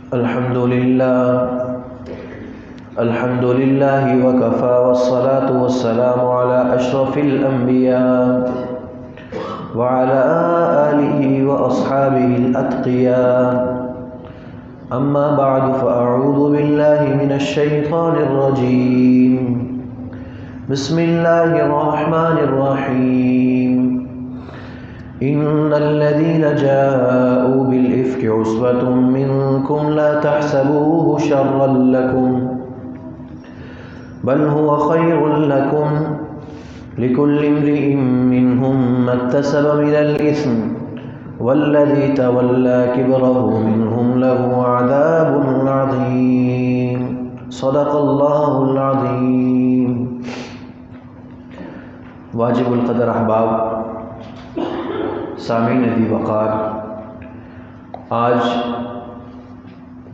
الحمد لله وكفى والصلاة والسلام على أشرف الأنبياء وعلى آله وأصحابه الأتقياء. أما بعد فأعوذ بالله من الشيطان الرجيم. بسم الله الرحمن الرحيم. إن الذين جاءوا بالإفك عصبة منكم لا تحسبوه شرا لكم بل هو خير لكم لكل امرئ منهم ما اكتسب من الإثم والذي تولى كبره منهم له عذاب عظيم. صدق الله العظيم. واجب القدر احباب، سامعین ذی وقار، آج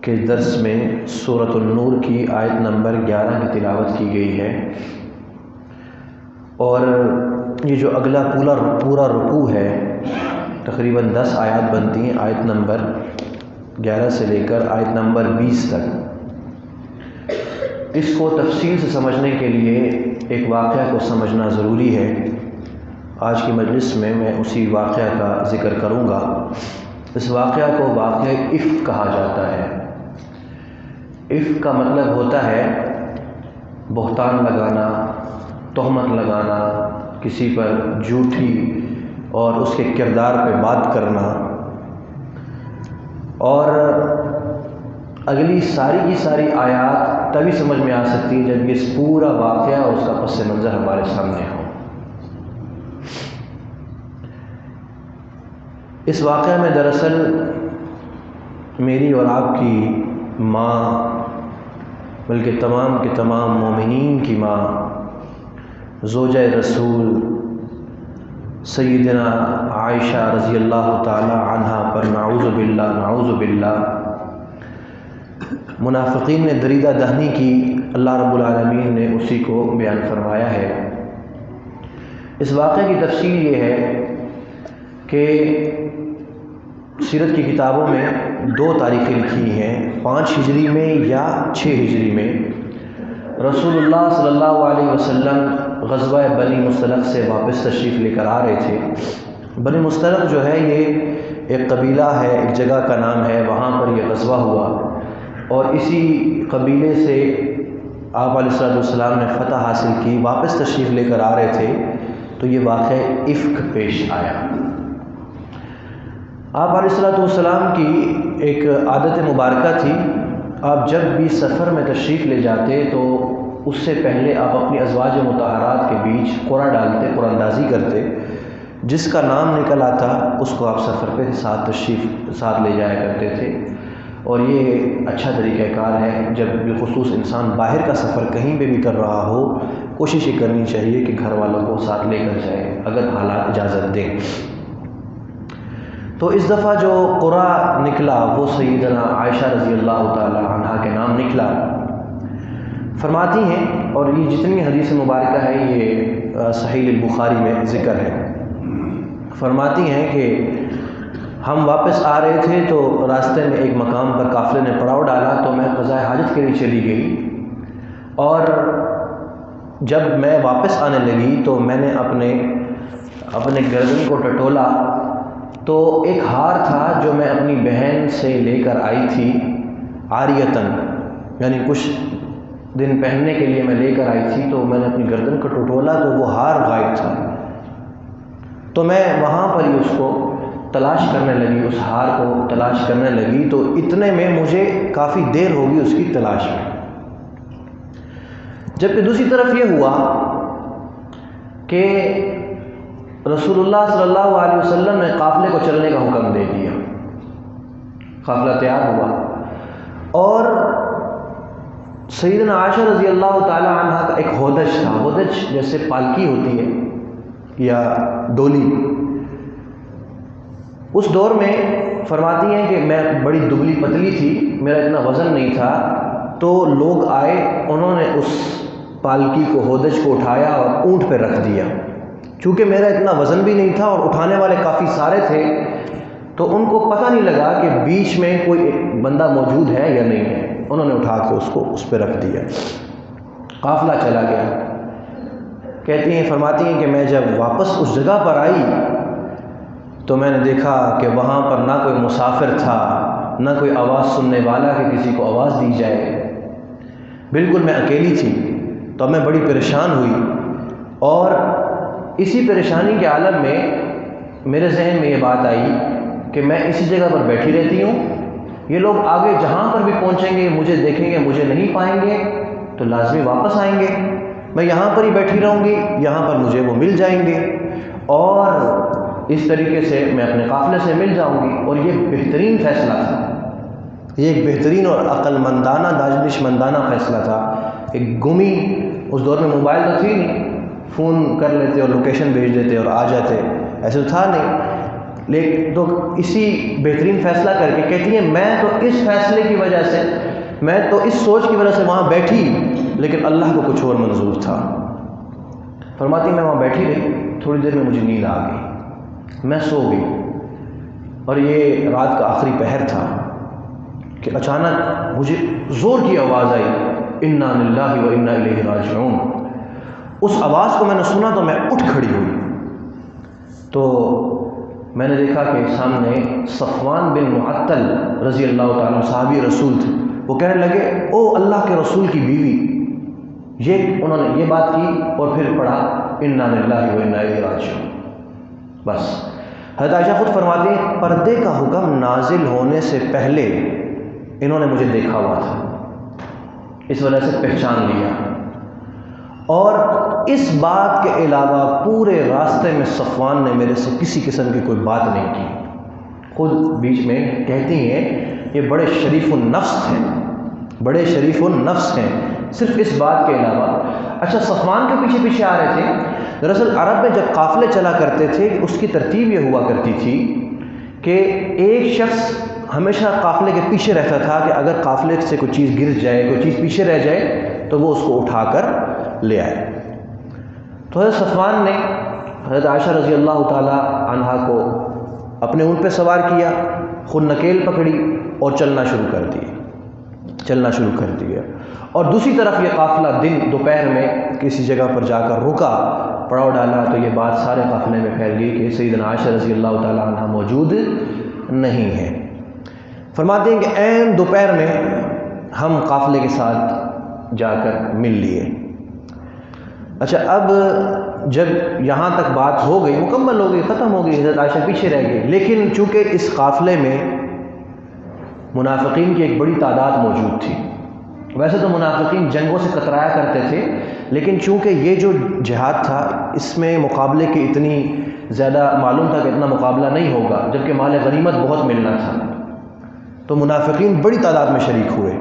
کے درس میں سورۃ النور کی آیت نمبر 11 کی تلاوت کی گئی ہے، اور یہ جو اگلا پورا رکوع ہے، تقریباً 10 آیات بنتی ہیں، آیت نمبر 11 سے لے کر آیت نمبر 20 تک. اس کو تفصیل سے سمجھنے کے لیے ایک واقعہ کو سمجھنا ضروری ہے. آج کی مجلس میں اسی واقعہ کا ذکر کروں گا. اس واقعہ کو واقعہ افک کہا جاتا ہے. افک کا مطلب ہوتا ہے بہتان لگانا، تہمت لگانا، کسی پر جھوٹی اور اس کے کردار پہ بات کرنا. اور اگلی ساری کی ساری آیات تبھی سمجھ میں آ سکتی ہے جب یہ پورا واقعہ اور اس کا پس منظر ہمارے سامنے ہو. اس واقعہ میں دراصل میری اور آپ کی ماں، بلکہ تمام کے تمام مومنین کی ماں، زوجہ رسول سیدنا عائشہ رضی اللہ تعالی عنہا پر نعوذ باللہ منافقین نے دریدہ دہنی کی، اللہ رب العالمین نے اسی کو بیان فرمایا ہے. اس واقعے کی تفصیل یہ ہے کہ سیرت کی کتابوں میں 2 تاریخیں لکھی ہیں، 5 ہجری میں یا 6 ہجری میں. رسول اللہ صلی اللہ علیہ وسلم غزوہ بنی مصطلق سے واپس تشریف لے کر آ رہے تھے. بنی مصطلق جو ہے یہ ایک قبیلہ ہے، ایک جگہ کا نام ہے، وہاں پر یہ غزوہ ہوا، اور اسی قبیلے سے آپ علیہ السلام نے فتح حاصل کی. واپس تشریف لے کر آ رہے تھے تو یہ واقعہ افک پیش آیا. آپ علیہ السلام کی ایک عادت مبارکہ تھی، آپ جب بھی سفر میں تشریف لے جاتے تو اس سے پہلے آپ اپنی ازواج مطہرات کے بیچ قرعہ ڈالتے، قرعہ اندازی کرتے. جس کا نام نکل آتا اس کو آپ سفر پہ ساتھ لے جایا کرتے تھے. اور یہ اچھا طریقہ کار ہے. جب بالخصوص انسان باہر کا سفر کہیں پہ بھی کر رہا ہو، کوشش یہ کرنی چاہیے کہ گھر والوں کو ساتھ لے کر جائے اگر حالات اجازت دیں. تو اس دفعہ جو قرعہ نکلا وہ سیدنا عائشہ رضی اللہ تعالی عنہا کے نام نکلا. فرماتی ہیں، اور یہ جتنی حدیث مبارکہ ہے یہ صحیح البخاری میں ذکر ہے، فرماتی ہیں کہ ہم واپس آ رہے تھے تو راستے میں ایک مقام پر قافلے نے پڑاؤ ڈالا تو میں قضاء حاجت کے لیے چلی گئی، اور جب میں واپس آنے لگی تو میں نے اپنے گردن کو ٹٹولا تو ایک ہار تھا جو میں اپنی بہن سے لے کر آئی تھی، عاریتن، یعنی کچھ دن پہننے کے لیے میں لے کر آئی تھی. تو میں نے اپنی گردن کو ٹٹولا تو وہ ہار غائب تھا. تو میں وہاں پر ہی اس کو تلاش کرنے لگی، اس ہار کو تلاش کرنے لگی. تو اتنے میں مجھے کافی دیر ہوگی اس کی تلاش میں. جبکہ دوسری طرف یہ ہوا کہ رسول اللہ صلی اللہ علیہ وسلم نے قافلے کو چلنے کا حکم دے دیا. قافلہ تیار ہوا اور سیدنا عائشہ رضی اللہ تعالی عنہ کا ایک ہودج تھا. ہودج جیسے پالکی ہوتی ہے یا ڈولی. اس دور میں فرماتی ہیں کہ میں بڑی دبلی پتلی تھی، میرا اتنا وزن نہیں تھا. تو لوگ آئے، انہوں نے اس پالکی کو، ہودج کو اٹھایا اور اونٹ پہ رکھ دیا. چونکہ میرا اتنا وزن بھی نہیں تھا اور اٹھانے والے کافی سارے تھے تو ان کو پتہ نہیں لگا کہ بیچ میں کوئی بندہ موجود ہے یا نہیں ہے، انہوں نے اٹھا کے اس کو اس پہ رکھ دیا، قافلہ چلا گیا۔ کہتی ہیں، فرماتی ہیں کہ میں جب واپس اس جگہ پر آئی تو میں نے دیکھا کہ وہاں پر نہ کوئی مسافر تھا، نہ کوئی آواز سننے والا کہ کسی کو آواز دی جائے، بالکل میں اکیلی تھی۔ تو میں بڑی پریشان ہوئی، اور اسی پریشانی کے عالم میں میرے ذہن میں یہ بات آئی کہ میں اسی جگہ پر بیٹھی رہتی ہوں، یہ لوگ آگے جہاں پر بھی پہنچیں گے مجھے دیکھیں گے، مجھے نہیں پائیں گے تو لازمی واپس آئیں گے، میں یہاں پر ہی بیٹھی رہوں گی، یہاں پر مجھے وہ مل جائیں گے اور اس طریقے سے میں اپنے قافلے سے مل جاؤں گی۔ اور یہ بہترین فیصلہ تھا، یہ ایک بہترین اور عقل مندانہ، دانش مندانہ فیصلہ تھا۔ ایک گمی، اس دور میں موبائل تو تھی نہیں، فون کر لیتے اور لوکیشن بھیج دیتے اور آ جاتے، ایسے تو تھا نہیں، لیکن تو اسی بہترین فیصلہ کر کے کہتی ہیں میں تو اس فیصلے کی وجہ سے، میں تو اس سوچ کی وجہ سے وہاں بیٹھی، لیکن اللہ کو کچھ اور منظور تھا۔ فرماتی میں وہاں بیٹھی رہی، تھوڑی دیر میں مجھے نیند آ گئی، میں سو گئی، اور یہ رات کا آخری پہر تھا کہ اچانک مجھے زور کی آواز آئی، انا للہ و انا الیہ راجعون۔ اس آواز کو میں نے سنا تو میں اٹھ کھڑی ہوئی، تو میں نے دیکھا کہ سامنے صفوان بن معطل رضی اللہ تعالیٰ صحابی رسول تھے۔ وہ کہنے لگے، او اللہ کے رسول کی بیوی، انہوں نے یہ بات کی اور پھر پڑھا انا للہ و انا الیہ راجعون۔ بس حضرت عائشہ خود فرماتی ہیں پردے کا حکم نازل ہونے سے پہلے انہوں نے مجھے دیکھا ہوا تھا، اس وجہ سے پہچان لیا، اور اس بات کے علاوہ پورے راستے میں صفوان نے میرے سے کسی قسم کی کوئی بات نہیں کی۔ خود بیچ میں کہتی ہیں یہ بڑے شریف النفس ہیں، بڑے شریف النفس ہیں، صرف اس بات کے علاوہ۔ اچھا، صفوان کے پیچھے پیچھے آ رہے تھے۔ دراصل عرب میں جب قافلے چلا کرتے تھے اس کی ترتیب یہ ہوا کرتی تھی کہ ایک شخص ہمیشہ قافلے کے پیچھے رہتا تھا کہ اگر قافلے سے کوئی چیز گر جائے، کوئی چیز پیچھے رہ جائے تو وہ اس کو اٹھا کر لے آئے۔ تو حضرت صفوان نے حضرت عائشہ رضی اللہ تعالی عنہا کو اپنے اونٹ پہ سوار کیا، خود نکیل پکڑی اور چلنا شروع کر دیا، اور دوسری طرف یہ قافلہ دن دوپہر میں کسی جگہ پر جا کر رکا، پڑاؤ ڈالا، تو یہ بات سارے قافلے میں پھیل گئی کہ سیدنا عائشہ رضی اللہ تعالی عنہا موجود نہیں ہے۔ فرماتے ہیں کہ عین دوپہر میں ہم قافلے کے ساتھ جا کر مل لیے۔ اچھا، اب جب یہاں تک بات ہو گئی، مکمل ہو گئی، ختم ہو گئی، حضرت عائشہ پیچھے رہ گئی، لیکن چونکہ اس قافلے میں منافقین کی ایک بڑی تعداد موجود تھی۔ ویسے تو منافقین جنگوں سے کترایا کرتے تھے، لیکن چونکہ یہ جو جہاد تھا اس میں مقابلے کی اتنی زیادہ معلوم تھا کہ اتنا مقابلہ نہیں ہوگا، جبکہ مال غنیمت بہت ملنا تھا، تو منافقین بڑی تعداد میں شریک ہوئے۔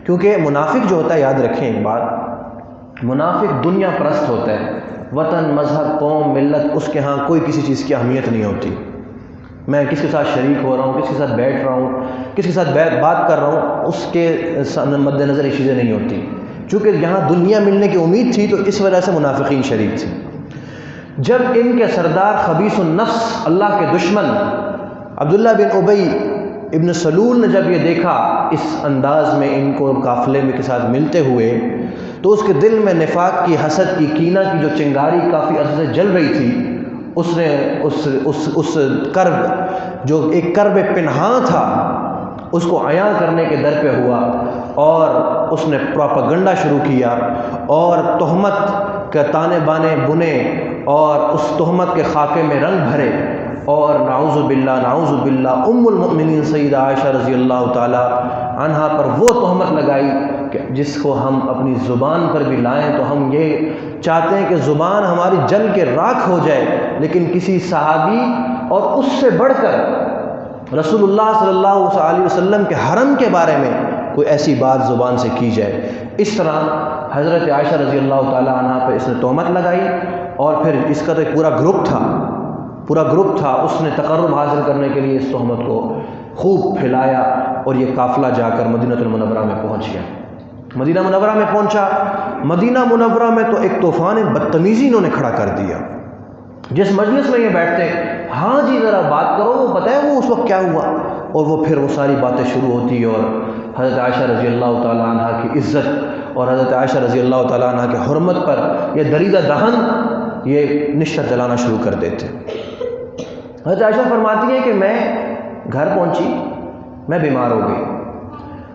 کیونکہ منافق جو ہوتا ہے، یاد رکھیں ایک بات، منافق دنیا پرست ہوتا ہے، وطن، مذہب، قوم، ملت اس کے ہاں کوئی کسی چیز کی اہمیت نہیں ہوتی۔ میں کس کے ساتھ شریک ہو رہا ہوں، کس کے ساتھ بیٹھ رہا ہوں، کس کے ساتھ بات کر رہا ہوں، اس کے مد نظر یہ چیزیں نہیں ہوتی۔ چونکہ یہاں دنیا ملنے کی امید تھی تو اس وجہ سے منافقین شریک تھے۔ جب ان کے سردار خبیث النفس، اللہ کے دشمن عبداللہ بن ابی ابن سلول نے جب یہ دیکھا اس انداز میں ان کو قافلے میں کے ساتھ ملتے ہوئے، تو اس کے دل میں نفاق کی، حسد کی، کینہ کی جو چنگاری کافی عرصے سے جل رہی تھی، اس نے اس کرب جو ایک کرب پنہاں تھا اس کو عیاں کرنے کے در پہ ہوا، اور اس نے پروپیگنڈا شروع کیا اور تہمت کے تانے بانے بنے اور اس تہمت کے خاکے میں رنگ بھرے، اور نعوذ باللہ ام المؤمنین سیدہ عائشہ رضی اللہ تعالی عنہا پر وہ تہمت لگائی کہ جس کو ہم اپنی زبان پر بھی لائیں تو ہم یہ چاہتے ہیں کہ زبان ہماری جل کے راکھ ہو جائے، لیکن کسی صحابی اور اس سے بڑھ کر رسول اللہ صلی اللہ علیہ وسلم کے حرم کے بارے میں کوئی ایسی بات زبان سے کی جائے۔ اس طرح حضرت عائشہ رضی اللہ تعالی عنہا پہ اس نے تہمت لگائی، اور پھر اس کا تو ایک پورا گروپ تھا، اس نے تقرب حاصل کرنے کے لیے اس تہمت کو خوب پھیلایا، اور یہ قافلہ جا کر مدینہ المنورہ میں پہنچ گیا۔ مدینہ منورہ میں پہنچا، مدینہ منورہ میں تو ایک طوفان بدتمیزی انہوں نے کھڑا کر دیا۔ جس مجلس میں یہ بیٹھتے ہاں جی ذرا بات کرو، وہ بتائیں وہ اس وقت کیا ہوا، اور وہ پھر وہ ساری باتیں شروع ہوتی اور حضرت عائشہ رضی اللہ تعالیٰ عنہ کی عزت اور حضرت عائشہ رضی اللہ تعالیٰ عنہ کے حرمت پر یہ دریدہ دہن یہ نشتر جلانا شروع کر دیتے۔ حضرت عائشہ فرماتی ہے کہ میں گھر پہنچی، میں بیمار ہو گئی،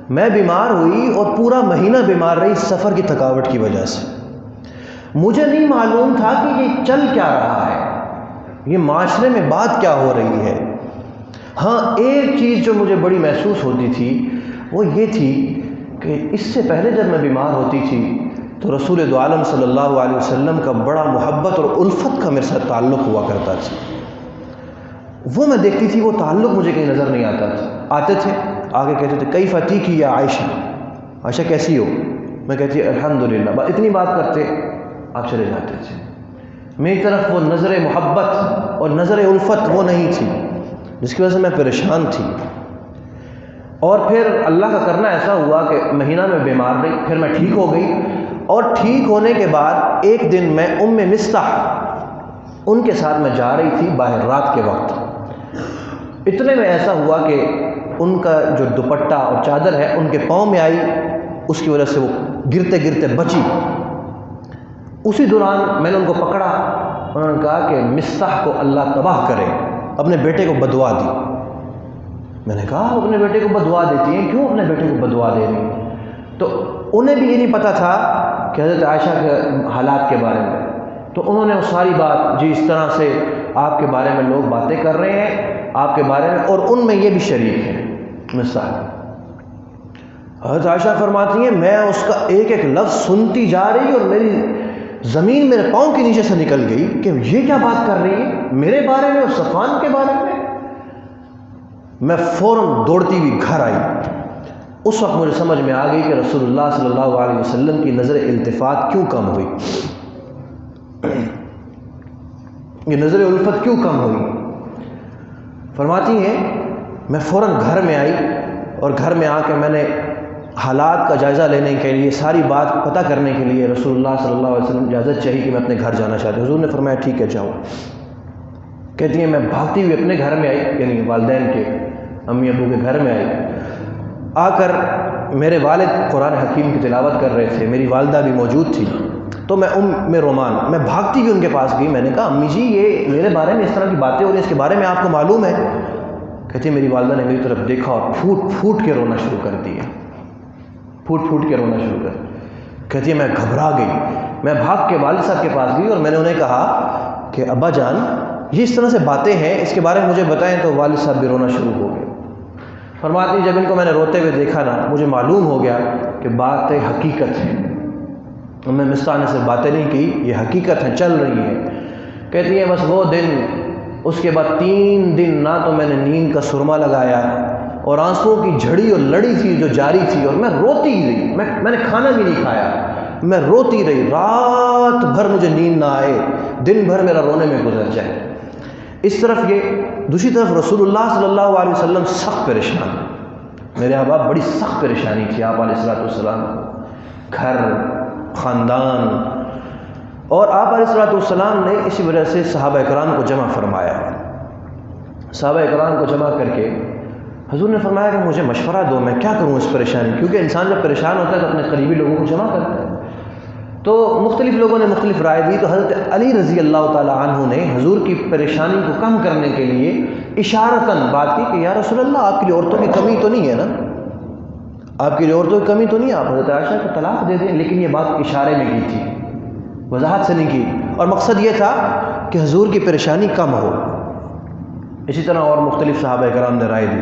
میں بیمار ہوئی اور پورا مہینہ بیمار رہی سفر کی تھکاوٹ کی وجہ سے۔ مجھے نہیں معلوم تھا کہ یہ چل کیا رہا ہے، یہ معاشرے میں بات کیا ہو رہی ہے۔ ہاں ایک چیز جو مجھے بڑی محسوس ہوتی تھی وہ یہ تھی کہ اس سے پہلے جب میں بیمار ہوتی تھی تو رسول دو عالم صلی اللہ علیہ وسلم کا بڑا محبت اور الفت کا میرے ساتھ تعلق ہوا کرتا تھا، وہ میں دیکھتی تھی، وہ تعلق مجھے کہیں نظر نہیں آتا تھا۔ آتے تھے آگے کہتے تھے کیف تیکی یا عائشہ، عائشہ کیسی ہو، میں کہتی الحمدللہ، اتنی بات کرتے آپ چلے جاتے تھے۔ میری طرف وہ نظر محبت اور نظر الفت وہ نہیں تھی، جس کی وجہ سے میں پریشان تھی۔ اور پھر اللہ کا کرنا ایسا ہوا کہ مہینہ میں بیمار رہی، پھر میں ٹھیک ہو گئی، اور ٹھیک ہونے کے بعد ایک دن میں ام مستح ان کے ساتھ میں جا رہی تھی باہر رات کے وقت، اتنے میں ایسا ہوا کہ ان کا جو دوپٹہ اور چادر ہے ان کے پاؤں میں آئی، اس کی وجہ سے وہ گرتے گرتے بچی۔ اسی دوران میں نے ان کو پکڑا، انہوں نے کہا کہ مستح کو اللہ تباہ کرے، اپنے بیٹے کو بدعا دی۔ میں نے کہا آپ اپنے بیٹے کو بدعا دیتی ہیں، کیوں اپنے بیٹے کو بدعا دے رہی ہیں؟ تو انہیں بھی یہ نہیں پتہ تھا کہ حضرت عائشہ کے حالات کے بارے میں، تو انہوں نے وہ ساری بات جی اس طرح سے آپ کے بارے میں لوگ باتیں کر رہے ہیں آپ کے بارے میں، اور ان میں یہ بھی شریک ہے مثال۔ حضرت عائشہ فرماتی ہیں میں اس کا ایک ایک لفظ سنتی جا رہی اور میری زمین میرے پاؤں کے نیچے سے نکل گئی کہ یہ کیا بات کر رہی ہے میرے بارے میں اور صفوان کے بارے میں۔ میں فوراً دوڑتی ہوئی گھر آئی، اس وقت مجھے سمجھ میں آ گئی کہ رسول اللہ صلی اللہ علیہ وسلم کی نظر التفات کیوں کم ہوئی، یہ نظر الفت کیوں کم ہوئی۔ فرماتی ہیں میں فوراً گھر میں آئی، اور گھر میں آ کے میں نے حالات کا جائزہ لینے کے لیے، ساری بات پتہ کرنے کے لیے رسول اللہ صلی اللہ علیہ وسلم اجازت چاہیے کہ میں اپنے گھر جانا چاہتی ہوں۔ حضور نے فرمایا ٹھیک ہے جاؤ۔ کہتی ہیں میں بھاگتی ہوئی اپنے گھر میں آئی، یعنی والدین کے امی ابو کے گھر میں آئی، آ کر میرے والد قرآن حکیم کی تلاوت کر رہے تھے، میری والدہ بھی موجود تھی، تو میں رومان میں بھاگتی ہوئی ان کے پاس گئی۔ میں نے کہا امی جی یہ میرے بارے میں اس طرح کی باتیں ہو رہی ہیں، اس کے بارے میں آپ کو معلوم ہے؟ کہتی ہے میری والدہ نے میری طرف دیکھا اور پھوٹ پھوٹ کے رونا شروع کر دیا، پھوٹ پھوٹ کے رونا شروع کر۔ کہتی ہے میں گھبرا گئی، میں بھاگ کے والد صاحب کے پاس گئی اور میں نے انہیں کہا کہ ابا جان یہ اس طرح سے باتیں ہیں، اس کے بارے میں مجھے بتائیں، تو والد صاحب بھی رونا شروع ہو گئے۔ فرماتی جب ان کو میں نے روتے ہوئے دیکھا نا، مجھے معلوم ہو گیا کہ باتیں حقیقت ہیں، میں مستح نے صرف باتیں نہیں کی، یہ حقیقت ہیں، چل رہی ہیں۔ کہتی ہیں بس وہ دن، اس کے بعد 3 دن نہ تو میں نے نیند کا سرما لگایا، اور آنسوؤں کی جھڑی اور لڑی تھی جو جاری تھی، اور میں روتی ہی رہی، میں نے کھانا بھی نہیں کھایا، میں روتی رہی، رات بھر مجھے نیند نہ آئے، دن بھر میرا رونے میں گزر جائے۔ اس طرف یہ، دوسری طرف رسول اللہ صلی اللہ علیہ وسلم سخت پریشان، میرے احباب بڑی سخت پریشانی تھی آپ علیہ السلام کو، گھر، خاندان، اور آپ علیہ السلام نے اسی وجہ سے صحابہ اکرام کو جمع فرمایا۔ صحابہ اکرام کو جمع کر کے حضور نے فرمایا کہ مجھے مشورہ دو، میں کیا کروں اس پریشانی، کیونکہ انسان جب پریشان ہوتا ہے تو اپنے قریبی لوگوں کو جمع کرتا ہے۔ تو مختلف لوگوں نے مختلف رائے دی، تو حضرت علی رضی اللہ تعالیٰ عنہ نے حضور کی پریشانی کو کم کرنے کے لیے اشارتاً بات کی کہ یا رسول اللہ آپ کے لیے عورتوں کی کمی تو نہیں ہے نا، آپ کے لیے عورتوں کی کمی تو نہیں ہے، آپ حضرت عائشہ کو طلاق دے دیں۔ لیکن یہ بات اشارے میں کی تھی، وضاحت سے نہیں کی، اور مقصد یہ تھا کہ حضور کی پریشانی کم ہو۔ اسی طرح اور مختلف صحابہ کرام نے رائے دی۔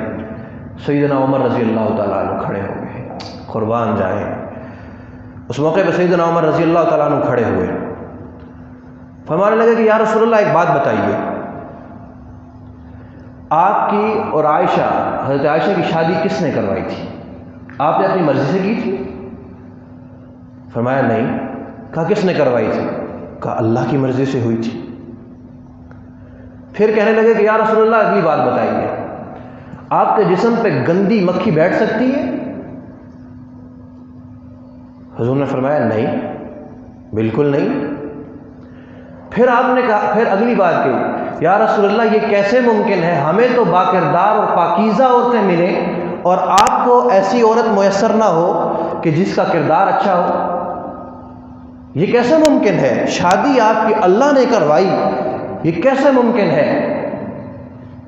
سیدنا عمر رضی اللہ تعالیٰ عنہ کھڑے ہو گئے، قربان جائیں، اس موقع پہ سیدنا عمر رضی اللہ تعالیٰ عنہ کھڑے ہوئے، فرمانے لگے کہ یا رسول اللہ ایک بات بتائیے، آپ کی اور عائشہ، حضرت عائشہ کی شادی کس نے کروائی تھی؟ آپ نے اپنی مرضی سے کی تھی؟ فرمایا نہیں۔ کہا کس نے کروائی تھی؟ کہا اللہ کی مرضی سے ہوئی تھی۔ پھر کہنے لگے کہ یا رسول اللہ اگلی بات بتائیے، آپ کے جسم پہ گندی مکھی بیٹھ سکتی ہے؟ حضور نے فرمایا نہیں، بالکل نہیں۔ پھر آپ نے کہا، پھر اگلی بات کہی یا رسول اللہ یہ کیسے ممکن ہے، ہمیں تو باکردار اور پاکیزہ عورتیں ملیں اور آپ کو ایسی عورت میسر نہ ہو کہ جس کا کردار اچھا ہو، یہ کیسے ممکن ہے؟ شادی آپ کی اللہ نے کروائی، یہ کیسے ممکن ہے؟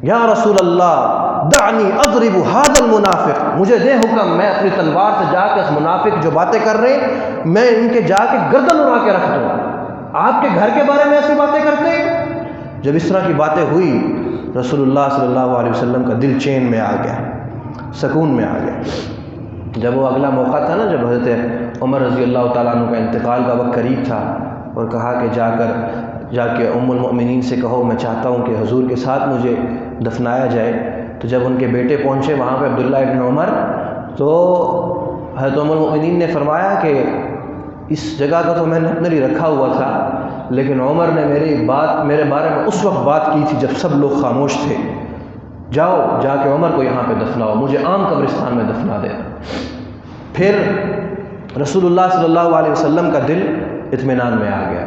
یا رسول اللہ دعنی اضرب هذا المنافق، مجھے دے حکم، میں اپنی تلوار سے جا کے اس منافق جو باتیں کر رہے ہیں میں ان کے جا کے گردن اڑا کے رکھ دوں، آپ کے گھر کے بارے میں ایسی باتیں کرتے ہیں۔ جب اس طرح کی باتیں ہوئی رسول اللہ صلی اللہ علیہ وسلم کا دل چین میں آ گیا، سکون میں آ گیا۔ جب وہ اگلا موقع تھا نا، جب حضرت عمر رضی اللہ تعالیٰ عنہ کا انتقال کا وقت قریب تھا، اور کہا کہ جا کے ام المؤمنین سے کہو میں چاہتا ہوں کہ حضور کے ساتھ مجھے دفنایا جائے، تو جب ان کے بیٹے پہنچے وہاں پہ عبداللہ ابن عمر، تو حضرت ام المؤمنین نے فرمایا کہ اس جگہ کا تو میں نے اپنے لیے رکھا ہوا تھا، لیکن عمر نے میرے بارے میں اس وقت بات کی تھی جب سب لوگ خاموش تھے، جاؤ جا کے عمر کو یہاں پہ دفناؤ، مجھے عام قبرستان میں دفنا دینا۔ پھر رسول اللہ صلی اللہ علیہ وسلم کا دل اطمینان میں آ گیا۔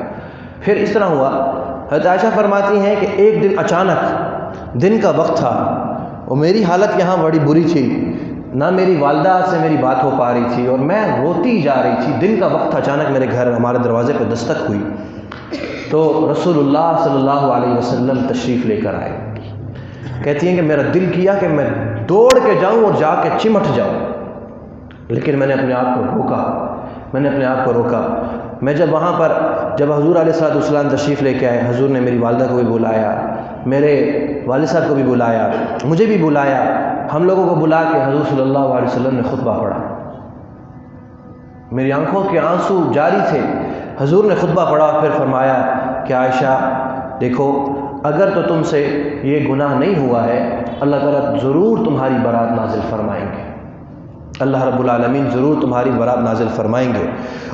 پھر اس طرح ہوا، حضرت عائشہ فرماتی ہیں کہ ایک دن اچانک دن کا وقت تھا اور میری حالت یہاں بڑی بری تھی، نہ میری والدہ سے میری بات ہو پا رہی تھی اور میں روتی جا رہی تھی۔ دن کا وقت تھا، اچانک میرے گھر ہمارے دروازے پہ دستک ہوئی، تو رسول اللہ صلی اللہ علیہ وسلم تشریف لے کر آئے۔ کہتی ہیں کہ میرا دل کیا کہ میں دوڑ کے جاؤں اور جا کے چمٹ جاؤں، لیکن میں نے اپنے آپ کو روکا۔ میں جب وہاں پر حضور علیہ السلام تشریف لے کے آئے، حضور نے میری والدہ کو بھی بلایا، میرے والد صاحب کو بھی بلایا، مجھے بھی بلایا، ہم لوگوں کو بلا کے حضور صلی اللہ علیہ وسلم نے خطبہ پڑھا۔ میری آنکھوں کے آنسو جاری تھے، حضور نے خطبہ پڑھا اور پھر فرمایا کہ عائشہ دیکھو، اگر تو تم سے یہ گناہ نہیں ہوا ہے، اللہ تعالیٰ ضرور تمہاری برات نازل فرمائیں گے، اللہ رب العالمین ضرور تمہاری برات نازل فرمائیں گے،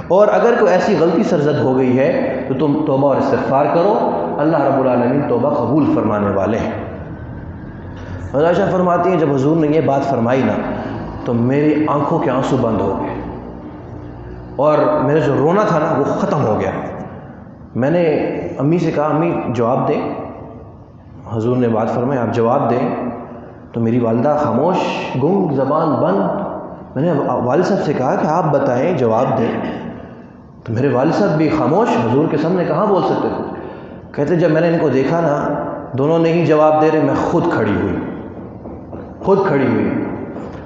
اور اگر کوئی ایسی غلطی سرزد ہو گئی ہے تو تم توبہ اور استغفار کرو، اللہ رب العالمین توبہ قبول فرمانے والے ہیں۔ حضرت عائشہ فرماتی ہیں جب حضور نے یہ بات فرمائی نا تو میری آنکھوں کے آنسو بند ہو گئے اور میرا جو رونا تھا نا وہ ختم ہو گیا۔ میں نے امی سے کہا امی جواب دیں، حضور نے بات فرمائی آپ جواب دیں، تو میری والدہ خاموش، گنگ، زبان بند۔ میں نے والد صاحب سے کہا کہ آپ بتائیں، جواب دیں، تو میرے والد صاحب بھی خاموش، حضور کے سامنے کہاں بول سکتے تھے۔ کہتے جب میں نے ان کو دیکھا نا دونوں نہیں جواب دے رہے، میں خود کھڑی ہوئی۔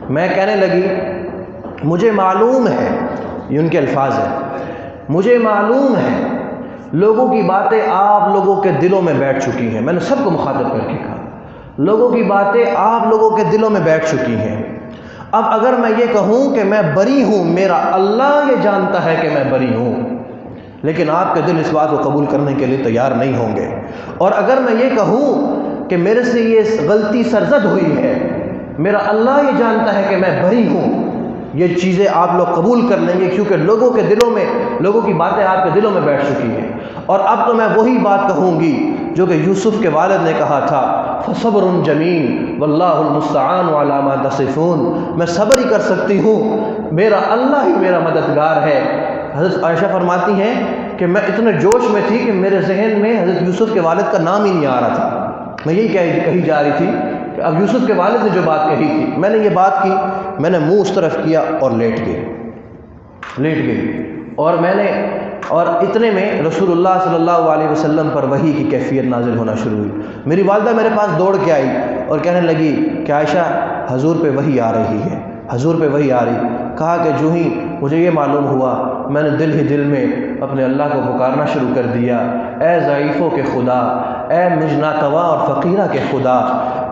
میں کہنے لگی مجھے معلوم ہے، یہ ان کے الفاظ ہیں، مجھے معلوم ہے لوگوں کی باتیں آپ لوگوں کے دلوں میں بیٹھ چکی ہیں۔ میں نے سب کو مخاطب کر کے کہا لوگوں کی باتیں آپ لوگوں کے دلوں میں بیٹھ چکی ہیں۔ اب اگر میں یہ کہوں کہ میں بری ہوں، میرا اللہ یہ جانتا ہے کہ میں بری ہوں، لیکن آپ کے دل اس بات کو قبول کرنے کے لیے تیار نہیں ہوں گے۔ اور اگر میں یہ کہوں کہ میرے سے یہ غلطی سرزد ہوئی ہے، میرا اللہ یہ جانتا ہے کہ میں بری ہوں، یہ چیزیں آپ لوگ قبول کر لیں گے، کیونکہ لوگوں کے دلوں میں، لوگوں کی باتیں آپ کے دلوں میں بیٹھ چکی ہیں۔ اور اب تو میں وہی بات کہوں گی جو کہ یوسف کے والد نے کہا تھا، فَصَبْرٌ جَمِيلٌ وَاللَّهُ الْمُسْتَعَانُ عَلَىٰ مَا تَصِفُونَ، میں صبر ہی کر سکتی ہوں، میرا اللہ ہی میرا مددگار ہے۔ حضرت عائشہ فرماتی ہیں کہ میں اتنے جوش میں تھی کہ میرے ذہن میں حضرت یوسف کے والد کا نام ہی نہیں آ رہا تھا، میں یہی کہی جا رہی تھی کہ اب یوسف کے والد نے جو بات کہی تھی، میں نے یہ بات کی، میں نے منہ اس طرف کیا اور لیٹ گئی اور اتنے میں رسول اللہ صلی اللہ علیہ وسلم پر وحی کی کیفیت نازل ہونا شروع ہوئی۔ میری والدہ میرے پاس دوڑ کے آئی اور کہنے لگی کہ عائشہ حضور پہ وحی آ رہی ہے، حضور پہ وحی آ رہی۔ کہا کہ جو ہی مجھے یہ معلوم ہوا، میں نے دل ہی دل میں اپنے اللہ کو پکارنا شروع کر دیا، اے ضعیفوں کے خدا، اے مجھ ناتواں اور فقیرہ کے خدا،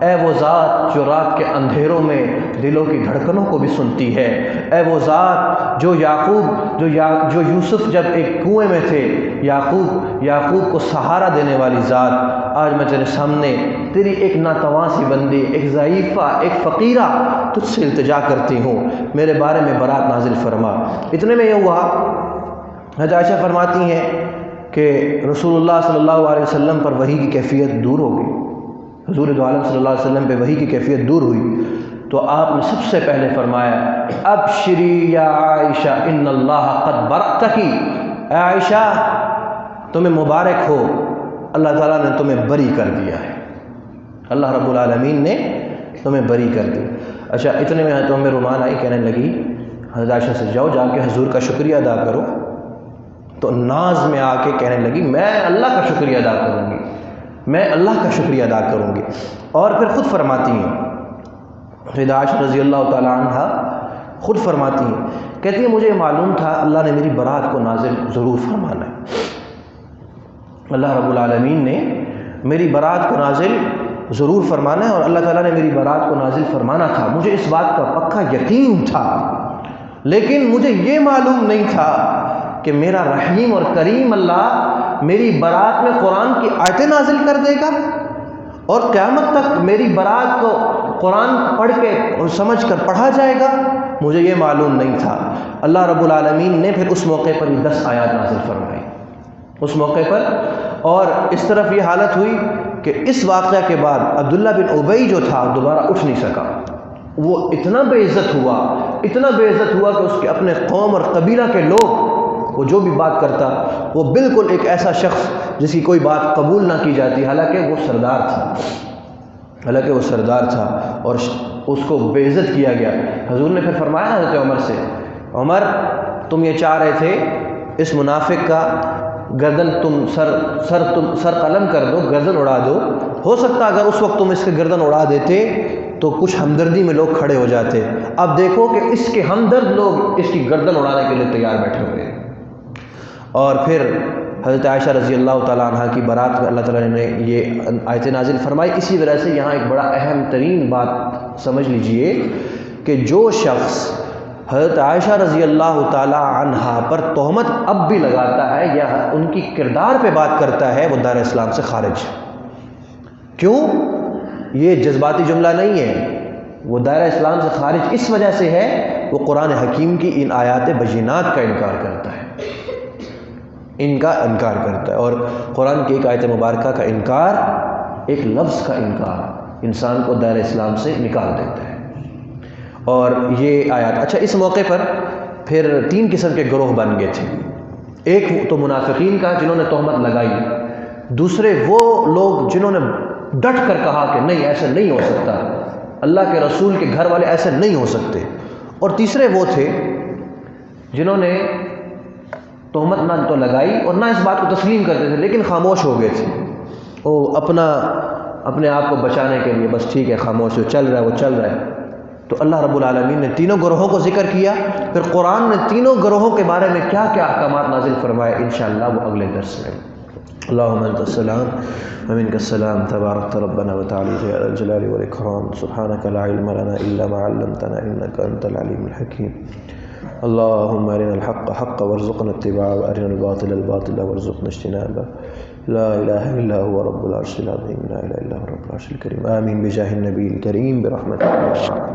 اے وہ ذات جو رات کے اندھیروں میں دلوں کی دھڑکنوں کو بھی سنتی ہے، اے وہ ذات جو جو یوسف جب ایک کنویں میں تھے، یعقوب کو سہارا دینے والی ذات، آج میں تیرے سامنے تیری ایک ناتواں سی بندی، ایک ضعیفہ، ایک فقیرہ تجھ سے التجا کرتی ہوں، میرے بارے میں برات نازل فرما۔ اتنے میں یہ ہوا، حضرت عائشہ فرماتی ہیں کہ رسول اللہ صلی اللہ علیہ وسلم پر وحی کی کیفیت دور ہو گئی، حضور دو عالم صلی اللہ علیہ وسلم پہ وحی کی کیفیت دور ہوئی، تو آپ نے سب سے پہلے فرمایا ابشری یا عائشہ ان اللہ قد برأتکی، اے عائشہ تمہیں مبارک ہو، اللہ تعالیٰ نے تمہیں بری کر دیا ہے، اللہ رب العالمین نے تمہیں بری کر دی۔ اچھا اتنے میں تو ہمیں رومان آئی، کہنے لگی حضرت عائشہ سے جاؤ جا کے حضور کا شکریہ ادا کرو۔ تو ناز میں آ کے کہنے لگی میں اللہ کا شکریہ ادا کروں گی، میں اللہ کا شکریہ ادا کروں گی۔ اور پھر خود فرماتی ہیں حضرت عائشہ رضی اللہ تعالی عنہ، خود فرماتی ہیں، کہتی ہیں مجھے معلوم تھا اللہ نے میری برات کو نازل ضرور فرمانا ہے، اللہ رب العالمین نے میری برات کو نازل ضرور فرمانا ہے، اور اللہ تعالیٰ نے میری برات کو نازل فرمانا تھا، مجھے اس بات کا پکا یقین تھا، لیکن مجھے یہ معلوم نہیں تھا کہ میرا رحیم اور کریم اللہ میری برات میں قرآن کی آیتیں نازل کر دے گا، اور قیامت تک میری برات کو قرآن پڑھ کے اور سمجھ کر پڑھا جائے گا، مجھے یہ معلوم نہیں تھا۔ اللہ رب العالمین نے پھر اس موقع پر 10 آیات نازل فرمائی اس موقع پر، اور اس طرف یہ حالت ہوئی کہ اس واقعہ کے بعد عبداللہ بن ابی جو تھا دوبارہ اٹھ نہیں سکا، وہ اتنا بے عزت ہوا، اتنا بے عزت ہوا کہ اس کے اپنے قوم اور قبیلہ کے لوگ، وہ جو بھی بات کرتا وہ بالکل ایک ایسا شخص جس کی کوئی بات قبول نہ کی جاتی، حالانکہ وہ سردار تھا اور اس کو بے عزت کیا گیا۔ حضور نے پھر فرمایا حضرت عمر سے، عمر تم یہ چاہ رہے تھے اس منافق کا گردن تم سر قلم کر دو، گردن اڑا دو، ہو سکتا اگر اس وقت تم اس کے گردن اڑا دیتے تو کچھ ہمدردی میں لوگ کھڑے ہو جاتے، اب دیکھو کہ اس کے ہمدرد لوگ اس کی گردن اڑانے کے لیے تیار بیٹھے ہوئے ہیں۔ اور پھر حضرت عائشہ رضی اللہ تعالیٰ عنہ کی برات میں اللہ تعالیٰ نے یہ آیت نازل فرمائی۔ اسی وجہ سے یہاں ایک بڑا اہم ترین بات سمجھ لیجئے کہ جو شخص حضرت عائشہ رضی اللہ تعالیٰ عنہ پر تہمت اب بھی لگاتا ہے یا ان کی کردار پہ بات کرتا ہے، وہ دار اسلام سے خارج ہے۔ کیوں؟ یہ جذباتی جملہ نہیں ہے، وہ دائرہ اسلام سے خارج اس وجہ سے ہے وہ قرآن حکیم کی ان آیات بینات کا انکار کرتا ہے، ان کا انکار کرتا ہے۔ اور قرآن کی ایک آیت مبارکہ کا انکار، ایک لفظ کا انکار انسان کو دائرہ اسلام سے نکال دیتا ہے۔ اور یہ آیات، اچھا اس موقع پر پھر 3 قسم کے گروہ بن گئے تھے۔ ایک تو منافقین کا جنہوں نے تہمت لگائی، دوسرے وہ لوگ جنہوں نے ڈٹ کر کہا کہ نہیں ایسا نہیں ہو سکتا، اللہ کے رسول کے گھر والے ایسے نہیں ہو سکتے، اور تیسرے وہ تھے جنہوں نے تہمت نہ تو لگائی اور نہ اس بات کو تسلیم کرتے تھے لیکن خاموش ہو گئے تھے، وہ اپنے آپ کو بچانے کے لیے بس ٹھیک ہے خاموش ہو، چل رہا ہے وہ چل رہا ہے۔ تو اللہ رب العالمین نے تینوں گروہوں کو ذکر کیا، پھر قرآن نے تینوں گروہوں کے بارے میں کیا کیا احکامات نازل فرمائے، انشاءاللہ وہ اگلے درس میں۔ اللہم انت السلام ومنک السلام تبارکت ربنا وتعالیت یا ذا الجلال والاکرام، سبحانک لا علم لنا الا ما علمتنا انک انت العلیم الحکیم۔ اللهم ارنا الحق حقا وارزقنا اتباعه وارنا الباطل باطلا وارزقنا اجتنابه، لا اله الا هو رب العرش العظيم، لا اله الا هو رب العرش الكريم، آمين بجاه النبي الكريم برحمتك۔